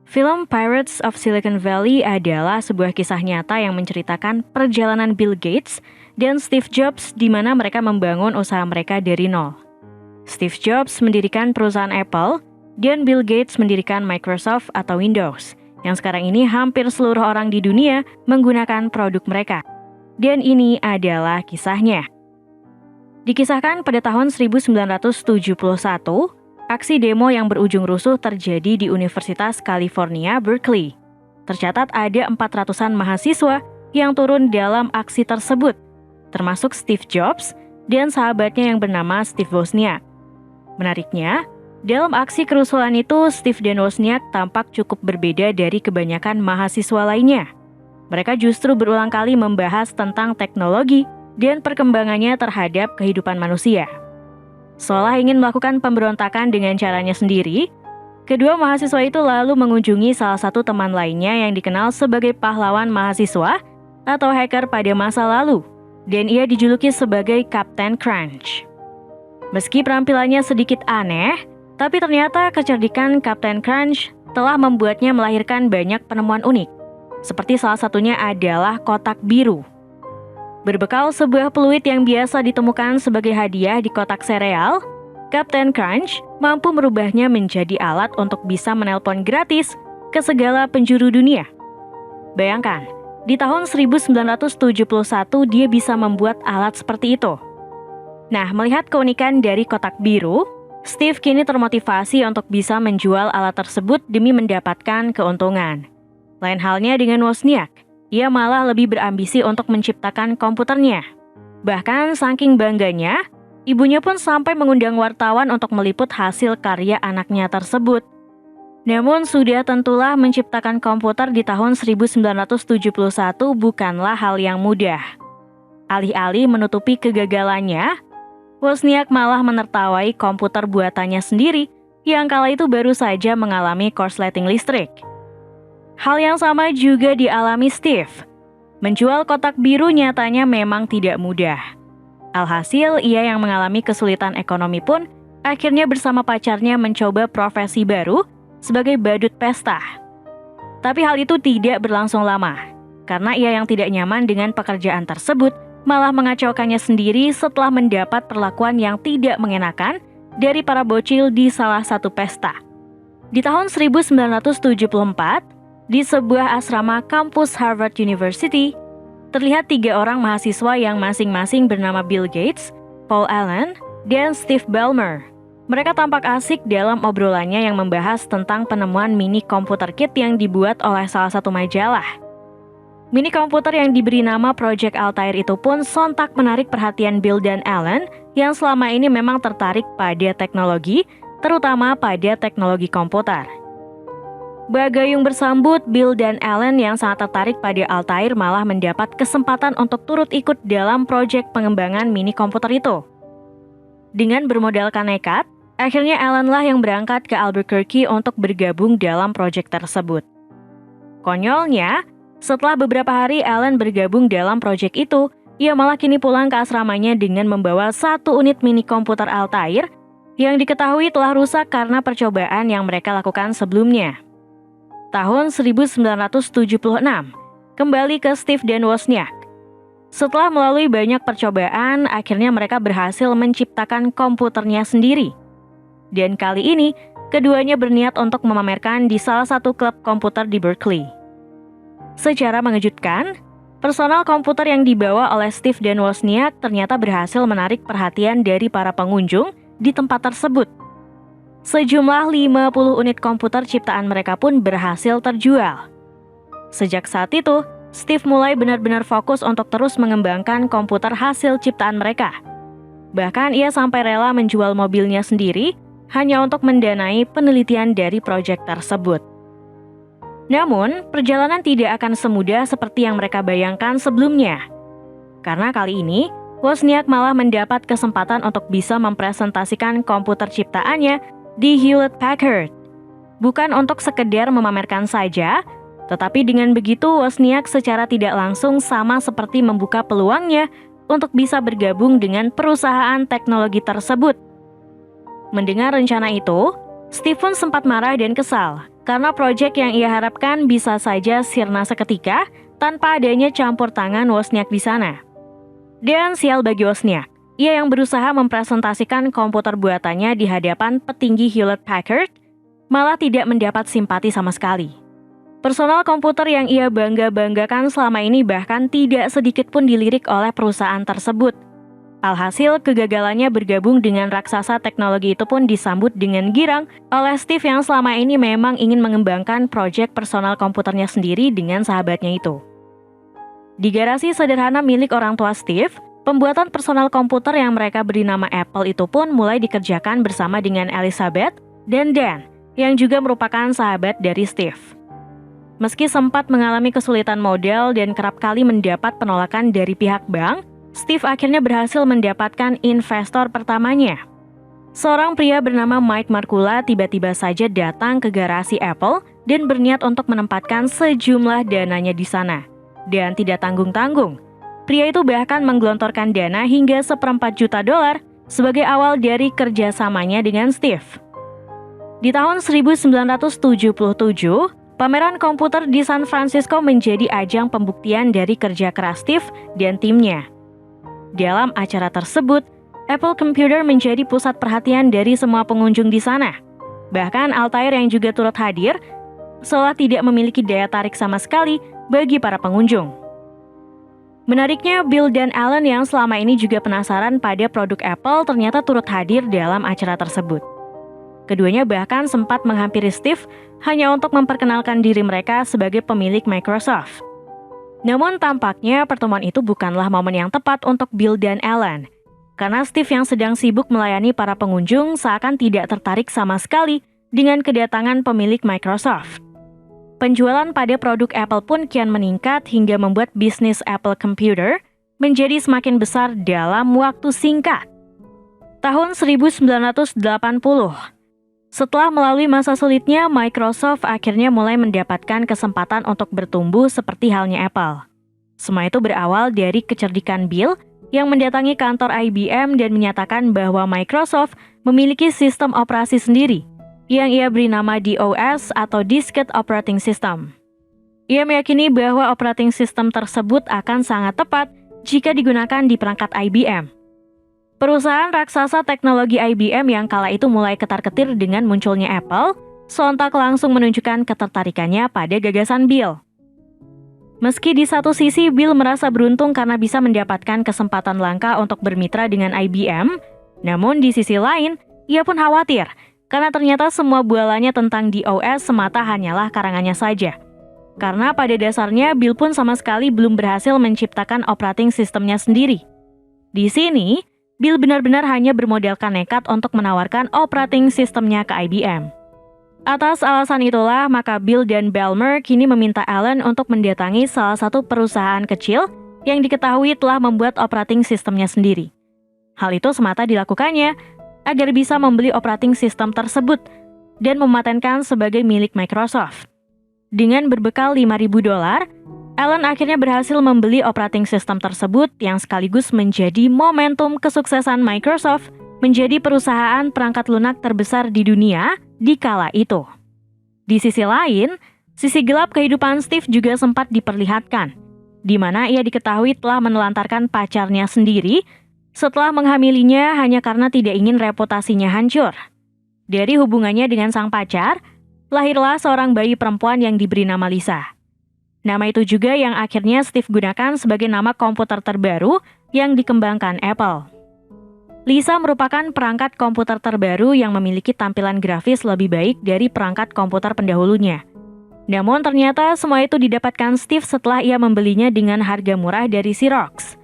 Film Pirates of Silicon Valley adalah sebuah kisah nyata yang menceritakan perjalanan Bill Gates dan Steve Jobs di mana mereka membangun usaha mereka dari nol. Steve Jobs mendirikan perusahaan Apple dan Bill Gates mendirikan Microsoft atau Windows, yang sekarang ini hampir seluruh orang di dunia menggunakan produk mereka. Dan ini adalah kisahnya. Dikisahkan pada tahun 1971, aksi demo yang berujung rusuh terjadi di Universitas California, Berkeley. Tercatat ada 400-an mahasiswa yang turun dalam aksi tersebut, termasuk Steve Jobs dan sahabatnya yang bernama Steve Wozniak. Menariknya, dalam aksi kerusuhan itu, Steve dan Wozniak tampak cukup berbeda dari kebanyakan mahasiswa lainnya. Mereka justru berulang kali membahas tentang teknologi dan perkembangannya terhadap kehidupan manusia. Seolah ingin melakukan pemberontakan dengan caranya sendiri, kedua mahasiswa itu lalu mengunjungi salah satu teman lainnya yang dikenal sebagai pahlawan mahasiswa atau hacker pada masa lalu, dan ia dijuluki sebagai Kapten Crunch. Meski penampilannya sedikit aneh, tapi ternyata kecerdikan Kapten Crunch telah membuatnya melahirkan banyak penemuan unik, seperti salah satunya adalah kotak biru. Berbekal sebuah peluit yang biasa ditemukan sebagai hadiah di kotak sereal, Kapten Crunch mampu merubahnya menjadi alat untuk bisa menelpon gratis ke segala penjuru dunia. Bayangkan, di tahun 1971 dia bisa membuat alat seperti itu. Nah, melihat keunikan dari kotak biru, Steve kini termotivasi untuk bisa menjual alat tersebut demi mendapatkan keuntungan. Lain halnya dengan Wozniak. Ia malah lebih berambisi untuk menciptakan komputernya. Bahkan saking bangganya, ibunya pun sampai mengundang wartawan untuk meliput hasil karya anaknya tersebut. Namun sudah tentulah menciptakan komputer di tahun 1971 bukanlah hal yang mudah. Alih-alih menutupi kegagalannya, Wozniak malah menertawai komputer buatannya sendiri yang kala itu baru saja mengalami korsleting listrik. Hal yang sama juga dialami Steve. Menjual kotak biru nyatanya memang tidak mudah. Alhasil, ia yang mengalami kesulitan ekonomi pun akhirnya bersama pacarnya mencoba profesi baru sebagai badut pesta. Tapi hal itu tidak berlangsung lama, karena ia yang tidak nyaman dengan pekerjaan tersebut malah mengacaukannya sendiri setelah mendapat perlakuan yang tidak mengenakan dari para bocil di salah satu pesta. Di tahun 1974, di sebuah asrama kampus Harvard University, terlihat 3 orang mahasiswa yang masing-masing bernama Bill Gates, Paul Allen, dan Steve Ballmer. Mereka tampak asik dalam obrolannya yang membahas tentang penemuan mini komputer kit yang dibuat oleh salah satu majalah. Mini komputer yang diberi nama Project Altair itu pun sontak menarik perhatian Bill dan Allen yang selama ini memang tertarik pada teknologi, terutama pada teknologi komputer. Bagayung bersambut, Bill dan Allen yang sangat tertarik pada Altair malah mendapat kesempatan untuk turut ikut dalam proyek pengembangan mini komputer itu. Dengan bermodalkan nekat, akhirnya Allen lah yang berangkat ke Albuquerque untuk bergabung dalam proyek tersebut. Konyolnya, setelah beberapa hari Allen bergabung dalam proyek itu, ia malah kini pulang ke asramanya dengan membawa 1 unit mini komputer Altair yang diketahui telah rusak karena percobaan yang mereka lakukan sebelumnya. Tahun 1976, kembali ke Steve dan Wozniak. Setelah melalui banyak percobaan, akhirnya mereka berhasil menciptakan komputernya sendiri. Dan kali ini, keduanya berniat untuk memamerkan di salah satu klub komputer di Berkeley. Secara mengejutkan, personal komputer yang dibawa oleh Steve dan Wozniak ternyata berhasil menarik perhatian dari para pengunjung di tempat tersebut. Sejumlah 50 unit komputer ciptaan mereka pun berhasil terjual. Sejak saat itu, Steve mulai benar-benar fokus untuk terus mengembangkan komputer hasil ciptaan mereka. Bahkan ia sampai rela menjual mobilnya sendiri hanya untuk mendanai penelitian dari proyek tersebut. Namun, perjalanan tidak akan semudah seperti yang mereka bayangkan sebelumnya. Karena kali ini, Wozniak malah mendapat kesempatan untuk bisa mempresentasikan komputer ciptaannya di Hewlett-Packard. Bukan untuk sekedar memamerkan saja, tetapi dengan begitu Wozniak secara tidak langsung sama seperti membuka peluangnya untuk bisa bergabung dengan perusahaan teknologi tersebut. Mendengar rencana itu, Steve pun sempat marah dan kesal, karena proyek yang ia harapkan bisa saja sirna seketika tanpa adanya campur tangan Wozniak di sana. Dan sial bagi Wozniak, ia yang berusaha mempresentasikan komputer buatannya di hadapan petinggi Hewlett-Packard, malah tidak mendapat simpati sama sekali. Personal komputer yang ia bangga-banggakan selama ini bahkan tidak sedikit pun dilirik oleh perusahaan tersebut. Alhasil, kegagalannya bergabung dengan raksasa teknologi itu pun disambut dengan girang oleh Steve yang selama ini memang ingin mengembangkan proyek personal komputernya sendiri dengan sahabatnya itu. Di garasi sederhana milik orang tua Steve, pembuatan personal komputer yang mereka beri nama Apple itu pun mulai dikerjakan bersama dengan Elizabeth dan Dan, yang juga merupakan sahabat dari Steve. Meski sempat mengalami kesulitan modal dan kerap kali mendapat penolakan dari pihak bank, Steve akhirnya berhasil mendapatkan investor pertamanya. Seorang pria bernama Mike Markula tiba-tiba saja datang ke garasi Apple dan berniat untuk menempatkan sejumlah dananya di sana. Dan tidak tanggung-tanggung, pria itu bahkan menggelontorkan dana hingga $1,4 juta sebagai awal dari kerjasamanya dengan Steve. Di tahun 1977, pameran komputer di San Francisco menjadi ajang pembuktian dari kerja keras Steve dan timnya. Dalam acara tersebut, Apple Computer menjadi pusat perhatian dari semua pengunjung di sana. Bahkan Altair yang juga turut hadir, seolah tidak memiliki daya tarik sama sekali bagi para pengunjung. Menariknya, Bill dan Alan yang selama ini juga penasaran pada produk Apple ternyata turut hadir dalam acara tersebut. Keduanya bahkan sempat menghampiri Steve hanya untuk memperkenalkan diri mereka sebagai pemilik Microsoft. Namun tampaknya pertemuan itu bukanlah momen yang tepat untuk Bill dan Alan, karena Steve yang sedang sibuk melayani para pengunjung seakan tidak tertarik sama sekali dengan kedatangan pemilik Microsoft. Penjualan pada produk Apple pun kian meningkat hingga membuat bisnis Apple Computer menjadi semakin besar dalam waktu singkat. Tahun 1980, setelah melalui masa sulitnya, Microsoft akhirnya mulai mendapatkan kesempatan untuk bertumbuh seperti halnya Apple. Semua itu berawal dari kecerdikan Bill yang mendatangi kantor IBM dan menyatakan bahwa Microsoft memiliki sistem operasi sendiri yang ia beri nama DOS atau Diskette Operating System. Ia meyakini bahwa operating system tersebut akan sangat tepat jika digunakan di perangkat IBM. Perusahaan raksasa teknologi IBM yang kala itu mulai ketar-ketir dengan munculnya Apple, sontak langsung menunjukkan ketertarikannya pada gagasan Bill. Meski di satu sisi Bill merasa beruntung karena bisa mendapatkan kesempatan langka untuk bermitra dengan IBM, namun di sisi lain, ia pun khawatir karena ternyata semua bualannya tentang DOS semata hanyalah karangannya saja. Karena pada dasarnya Bill pun sama sekali belum berhasil menciptakan operating sistemnya sendiri. Di sini, Bill benar-benar hanya bermodalkan nekat untuk menawarkan operating sistemnya ke IBM. Atas alasan itulah, maka Bill dan Ballmer kini meminta Alan untuk mendatangi salah satu perusahaan kecil yang diketahui telah membuat operating sistemnya sendiri. Hal itu semata dilakukannya agar bisa membeli operating system tersebut dan mematenkan sebagai milik Microsoft. Dengan berbekal $5.000, Alan akhirnya berhasil membeli operating system tersebut yang sekaligus menjadi momentum kesuksesan Microsoft menjadi perusahaan perangkat lunak terbesar di dunia di kala itu. Di sisi lain, sisi gelap kehidupan Steve juga sempat diperlihatkan, di mana ia diketahui telah menelantarkan pacarnya sendiri setelah menghamilinya hanya karena tidak ingin reputasinya hancur. Dari hubungannya dengan sang pacar, lahirlah seorang bayi perempuan yang diberi nama Lisa. Nama itu juga yang akhirnya Steve gunakan sebagai nama komputer terbaru yang dikembangkan Apple. Lisa merupakan perangkat komputer terbaru yang memiliki tampilan grafis lebih baik dari perangkat komputer pendahulunya. Namun ternyata semua itu didapatkan Steve setelah ia membelinya dengan harga murah dari Xerox.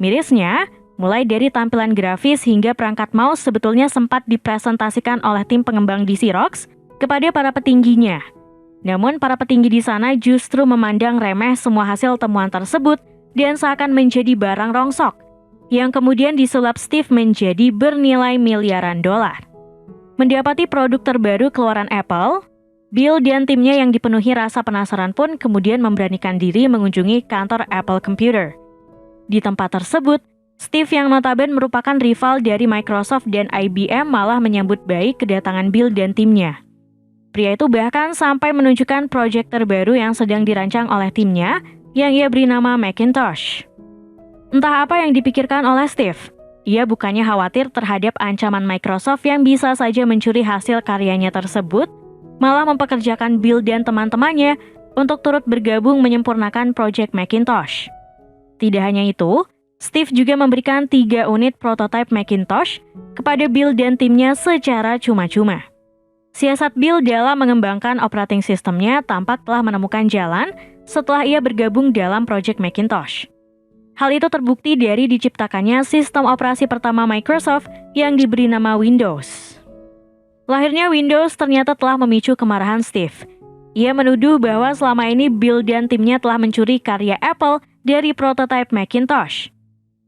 Mirisnya, mulai dari tampilan grafis hingga perangkat mouse sebetulnya sempat dipresentasikan oleh tim pengembang di Xerox kepada para petingginya. Namun para petinggi di sana justru memandang remeh semua hasil temuan tersebut dan seakan menjadi barang rongsok, yang kemudian disulap Steve menjadi bernilai miliaran dolar. Mendapati produk terbaru keluaran Apple, Bill dan timnya yang dipenuhi rasa penasaran pun kemudian memberanikan diri mengunjungi kantor Apple Computer. Di tempat tersebut, Steve yang notabene merupakan rival dari Microsoft dan IBM malah menyambut baik kedatangan Bill dan timnya. Pria itu bahkan sampai menunjukkan proyek terbaru yang sedang dirancang oleh timnya, yang ia beri nama Macintosh. Entah apa yang dipikirkan oleh Steve, ia bukannya khawatir terhadap ancaman Microsoft yang bisa saja mencuri hasil karyanya tersebut, malah mempekerjakan Bill dan teman-temannya untuk turut bergabung menyempurnakan proyek Macintosh. Tidak hanya itu, Steve juga memberikan 3 unit prototipe Macintosh kepada Bill dan timnya secara cuma-cuma. Siasat Bill dalam mengembangkan operating sistemnya tampak telah menemukan jalan setelah ia bergabung dalam proyek Macintosh. Hal itu terbukti dari diciptakannya sistem operasi pertama Microsoft yang diberi nama Windows. Lahirnya Windows ternyata telah memicu kemarahan Steve. Ia menuduh bahwa selama ini Bill dan timnya telah mencuri karya Apple dari prototipe Macintosh.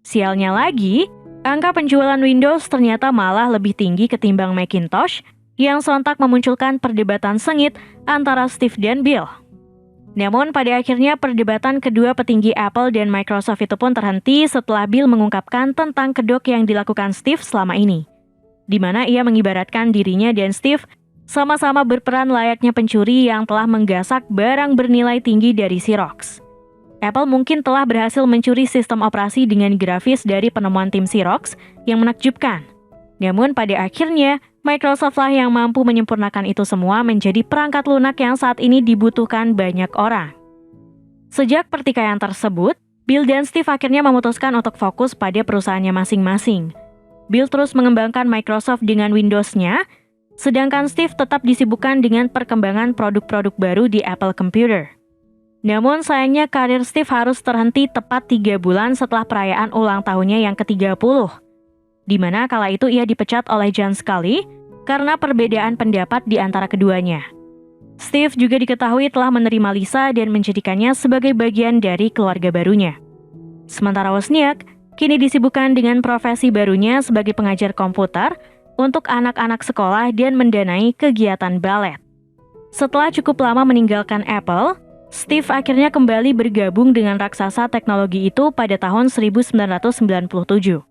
Sialnya lagi, angka penjualan Windows ternyata malah lebih tinggi ketimbang Macintosh, yang sontak memunculkan perdebatan sengit antara Steve dan Bill. Namun pada akhirnya perdebatan kedua petinggi Apple dan Microsoft itu pun terhenti setelah Bill mengungkapkan tentang kedok yang dilakukan Steve selama ini, di mana ia mengibaratkan dirinya dan Steve sama-sama berperan layaknya pencuri yang telah menggasak barang bernilai tinggi dari Xerox. Apple mungkin telah berhasil mencuri sistem operasi dengan grafis dari penemuan tim Xerox yang menakjubkan. Namun pada akhirnya, Microsoft lah yang mampu menyempurnakan itu semua menjadi perangkat lunak yang saat ini dibutuhkan banyak orang. Sejak pertikaian tersebut, Bill dan Steve akhirnya memutuskan untuk fokus pada perusahaannya masing-masing. Bill terus mengembangkan Microsoft dengan Windows-nya, sedangkan Steve tetap disibukkan dengan perkembangan produk-produk baru di Apple Computer. Namun sayangnya karir Steve harus terhenti tepat 3 bulan setelah perayaan ulang tahunnya yang ke-30, di mana kala itu ia dipecat oleh John Sculley karena perbedaan pendapat di antara keduanya. Steve juga diketahui telah menerima Lisa dan menjadikannya sebagai bagian dari keluarga barunya. Sementara Wozniak kini disibukkan dengan profesi barunya sebagai pengajar komputer untuk anak-anak sekolah dan mendanai kegiatan balet. Setelah cukup lama meninggalkan Apple, Steve akhirnya kembali bergabung dengan raksasa teknologi itu pada tahun 1997.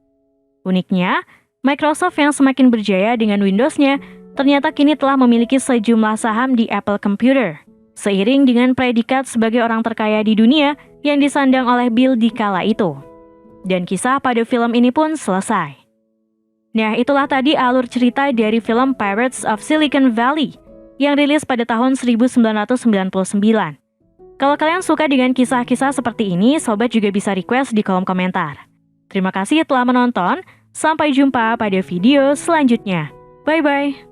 Uniknya, Microsoft yang semakin berjaya dengan Windows-nya ternyata kini telah memiliki sejumlah saham di Apple Computer, seiring dengan predikat sebagai orang terkaya di dunia yang disandang oleh Bill di kala itu. Dan kisah pada film ini pun selesai. Nah, itulah tadi alur cerita dari film Pirates of Silicon Valley yang rilis pada tahun 1999. Kalau kalian suka dengan kisah-kisah seperti ini, sobat juga bisa request di kolom komentar. Terima kasih telah menonton, sampai jumpa pada video selanjutnya. Bye-bye!